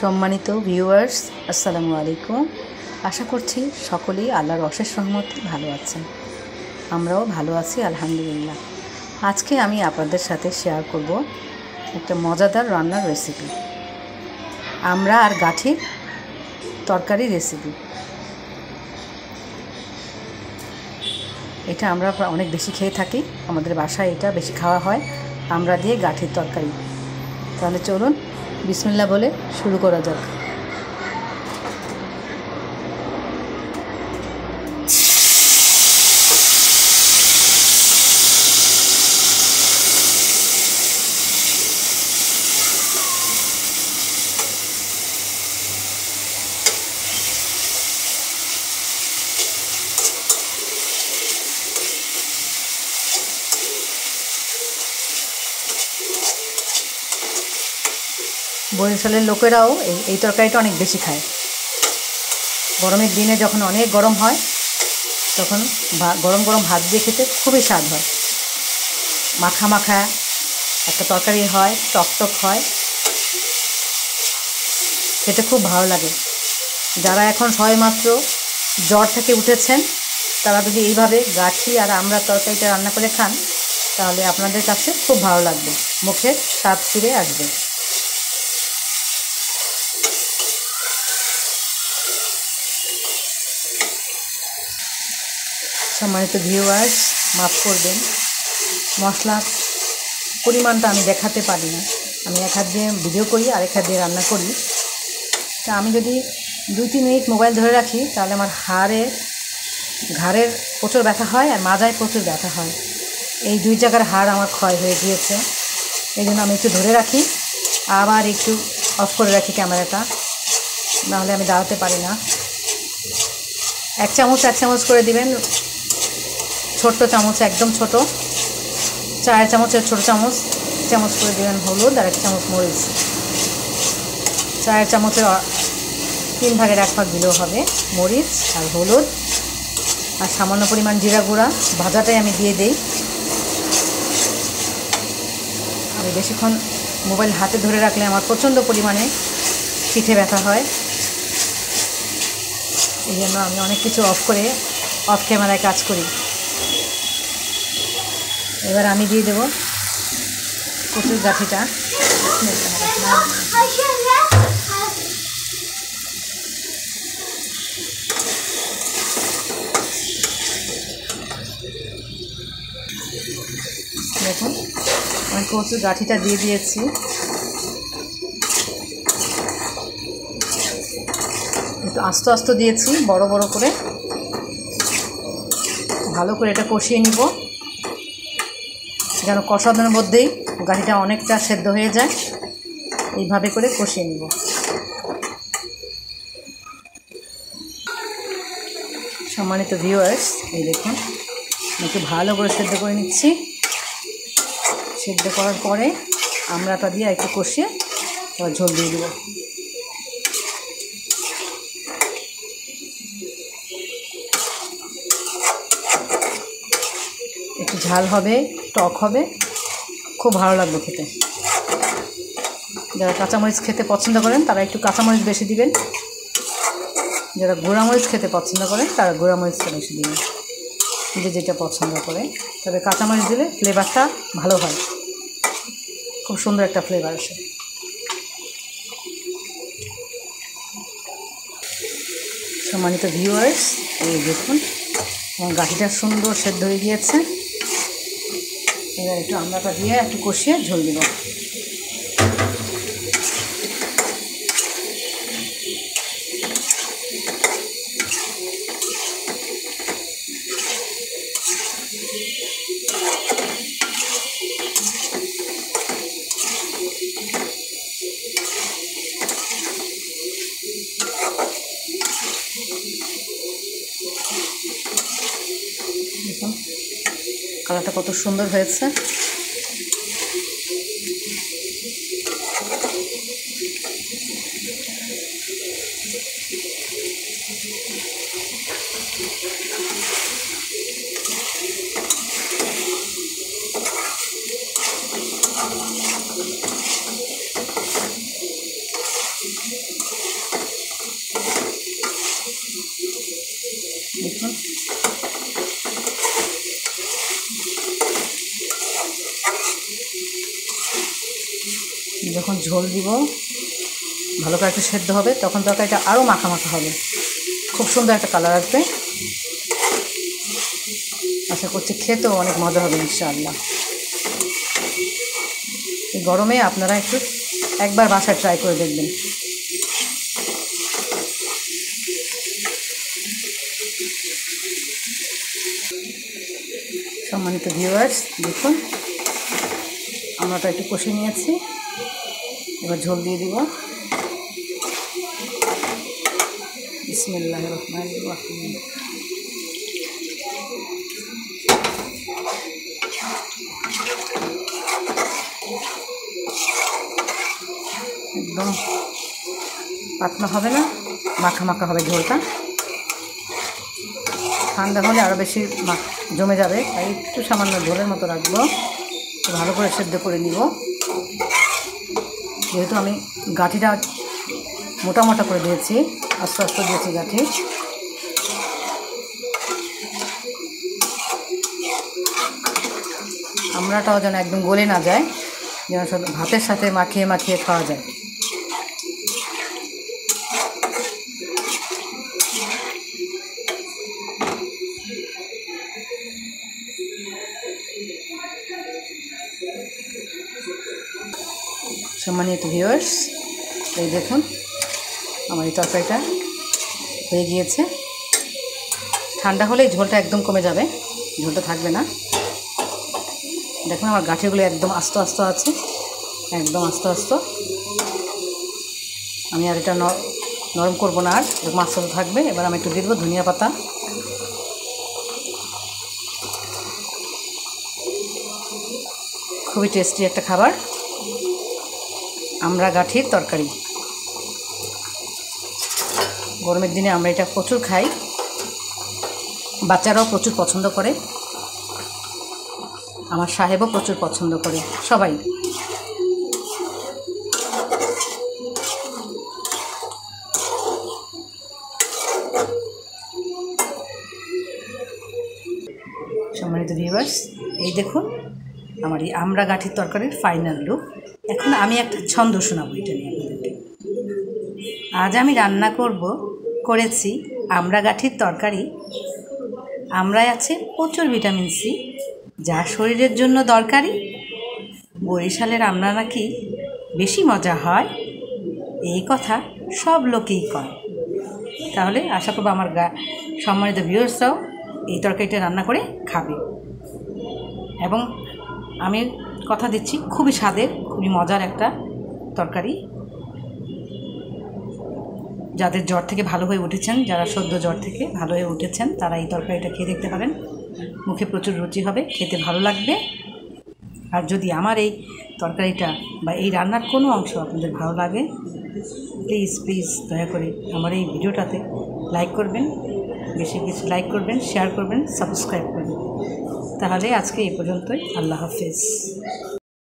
সম্মানিত ভিউয়ার্স, আসসালামু আলাইকুম। আশা করছি সকলেই আল্লাহর অশেষ রহমতে ভালো আছেন। আমরাও ভালো আছি আলহামদুলিল্লাহ। আজকে আমি আপনাদের সাথে শেয়ার করব একটা মজাদার রান্নার রেসিপি, আমরা আর গাঠির তরকারি রেসিপি। এটা আমরা অনেক বেশি খেয়ে থাকি, আমাদের বাসায় এটা বেশি খাওয়া হয়, আমরা দিয়ে গাঠির তরকারি। তাহলে চলুন বিসমিল্লাহ বলে শুরু করা যাক। বরিশালের লোকেরাও এই তরকারিটা অনেক বেশি খায়। গরমের দিনে যখন অনেক গরম হয় তখন গরম গরম ভাত দিয়ে খেতে খুবই স্বাদ হয়। মাখা মাখা একটা তরকারি হয়, টকটক হয়, খেতে খুব ভালো লাগে। যারা এখন সবেমাত্র জ্বর থেকে উঠেছেন তারা যদি এইভাবে গাঠি আর আমরা তরকারিটা রান্না করে খান তাহলে আপনাদের কাছে খুব ভালো লাগবে, মুখে স্বাদ ফিরে আসবে। সম্মানিত ভিউয়ার্স, মাফ করবেন, মশলার পরিমাণটা আমি দেখাতে পারি না। আমি এক হাত দিয়ে ভিডিও করি আর এক হাত দিয়ে রান্না করি। তা আমি যদি 2-3 মিনিট মোবাইল ধরে রাখি তাহলে আমার ঘাড়ের প্রচুর ব্যথা হয় আর মাজায় প্রচুর ব্যথা হয়। এই 2 জায়গার হাড় আমার ক্ষয় হয়ে গিয়েছে, এই জন্য আমি একটু ধরে রাখি, আবার একটু অফ করে রাখি ক্যামেরাটা, নাহলে আমি দাঁড়াতে পারি না। 1 চামচ করে দিবেন, ছোট্ট চামচ, একদম ছোট, 4 চামচের ছোটো চামচ করে দেবেন হলুদ আর 1 চামচ মরিচ। 4 চামচের 3 ভাগের 1 ভাগ দিলেও হবে মরিচ আর হলুদ, আর সামান্য পরিমাণ জিরা গুঁড়া, ভাজাটাই আমি দিয়ে দিই। আমি বেশিক্ষণ মোবাইল হাতে ধরে রাখলে আমার প্রচণ্ড পরিমাণে পিঠে ব্যথা হয়, এই জন্য আমি অনেক কিছু অফ ক্যামেরায় কাজ করি। এবার আমি দিয়ে দেব কচুর গাঠিটা। দেখুন আমি কচুর গাঠিটা দিয়ে দিয়েছি। একটু আস্তে আস্তে দিয়েছি, বড় বড় করে। ভালো করে এটা কষিয়ে নিব যেন কষানোর মধ্যেই গাঠিটা অনেকটা সেদ্ধ হয়ে যায়, এইভাবে করে কষিয়ে নিব। সম্মানিত ভিউয়ার্স, এই দেখুন একটু ভালো করে সেদ্ধ করে নিচ্ছি। সেদ্ধ করার পরে আমড়াটা দিয়ে একটু কষিয়ে এবার ঝোল দিয়ে দেবো। একটু ঝাল হবে, টক হবে, খুব ভালো লাগবে খেতে। যারা কাঁচামরিচ খেতে পছন্দ করেন তারা একটু কাঁচামরিচ বেশি দিবেন, যারা গুঁড়ামরিচ খেতে পছন্দ করেন তারা গুঁড়ামরিচটা বেশি দিবেন, যে যেটা পছন্দ করে। তবে কাঁচামরিচ দিলে ফ্লেভারটা ভালো হয়, খুব সুন্দর একটা ফ্লেভার আসে। সম্মানিত ভিউয়ার্স, এই দেখুন আমার গাঠিটা সুন্দর সেদ্ধ হয়ে গিয়েছে। এবার একটু আমড়াটা দিয়ে একটু কষিয়ে ঝোল দেব। দেখুন কালারটা কত সুন্দর হয়েছে। দেখুন যখন ঝোল দিব ভালো করে একটু সেদ্ধ হবে, তখন তরকারিটা আরও মাখা মাখা হবে, খুব সুন্দর একটা কালার আসবে। আশা করছি খেতেও অনেক মজা হবে ইনশাআল্লাহ। এই গরমে আপনারা একটু একবার বাসায় ট্রাই করে দেখবেন। সম্মানিত ভিউয়ার্স, দেখুন আমরাটা একটু কষে নিয়েছি, এবার ঝোল দিয়ে দিব। বিসমিল্লাহির রহমানির রহিম। একদম পাতলা হবে না, মাখা মাখা হবে ঝোলটা। ঠান্ডা হলে আরও বেশি জমে যাবে, তাই একটু সামান্য ঝোলের মতো রাখবো। ভালো করে সেদ্ধ করে নিব, যেহেতু আমি গাঁঠিটা মোটা মোটা করে দিয়েছি, আস্তে আস্তে দিয়েছি গাঁঠি। আমরাটাও যেন একদম গলে না যায়, যেন শুধু ভাতের সাথে মাখিয়ে মাখিয়ে খাওয়া যায়। সম্মানিত ভিউয়ার্স, এই দেখুন আমার এই তরকারিটা হয়ে গিয়েছে। ঠান্ডা হলেই ঝোলটা একদম কমে যাবে, ঝোলটা থাকবে না। দেখুন আমার গাঁঠিগুলো একদম আস্ত আস্ত আছে, একদম আস্ত আস্ত। আমি আর এটা নরম করবো না, আর এরকম আস্ত আস্ত থাকবে। এবার আমি একটু দিয়ে দেবো ধনিয়া পাতা। খুবই টেস্টি একটা খাবার, আমড়া গাঁঠির তরকারি। গরমের দিনে আমরা এটা প্রচুর খাই, বাচ্চারাও প্রচুর পছন্দ করে, আমার সাহেবও প্রচুর পছন্দ করে, সবাই। সম্মানিত ভিউয়ার্স, এই দেখুন আমার এই আমড়া গাঁঠির তরকারির ফাইনাল লুক। এখন আমি একটা ছন্দ শোনাবো এটা নিয়ে আপনাদেরকে। আজ আমি রান্না করেছি আমড়া গাঁঠির তরকারি। আমড়ায় আছে প্রচুর ভিটামিন সি, যা শরীরের জন্য দরকারি। বরিশালের আমড়া নাকি বেশি মজা হয়, এই কথা সব লোকেই কয়। তাহলে আশা করবো আমার সম্মানিত ভিউয়ার্সরাও এই তরকারিটা রান্না করে খাবে। এবং আমি কথা দিচ্ছি, খুবই স্বাদের, খুবই মজার একটা তরকারি। যাদের জ্বর থেকে ভালো হয়ে উঠেছেন, যারা সদ্য জ্বর থেকে ভালো হয়ে উঠেছেন, তারা এই তরকারিটা খেয়ে দেখতে পারেন। মুখে প্রচুর রুচি হবে, খেতে ভালো লাগবে। আর যদি আমার এই তরকারিটা বা এই রান্নার কোনো অংশ আপনাদের ভালো লাগে, প্লিজ দয়া করে আমার এই ভিডিওটাতে লাইক করবেন, বেশি লাইক করবেন, শেয়ার করবেন, সাবস্ক্রাইব করবেন। তাহলে আজকে এই পর্যন্তই। আল্লাহ হাফেজ।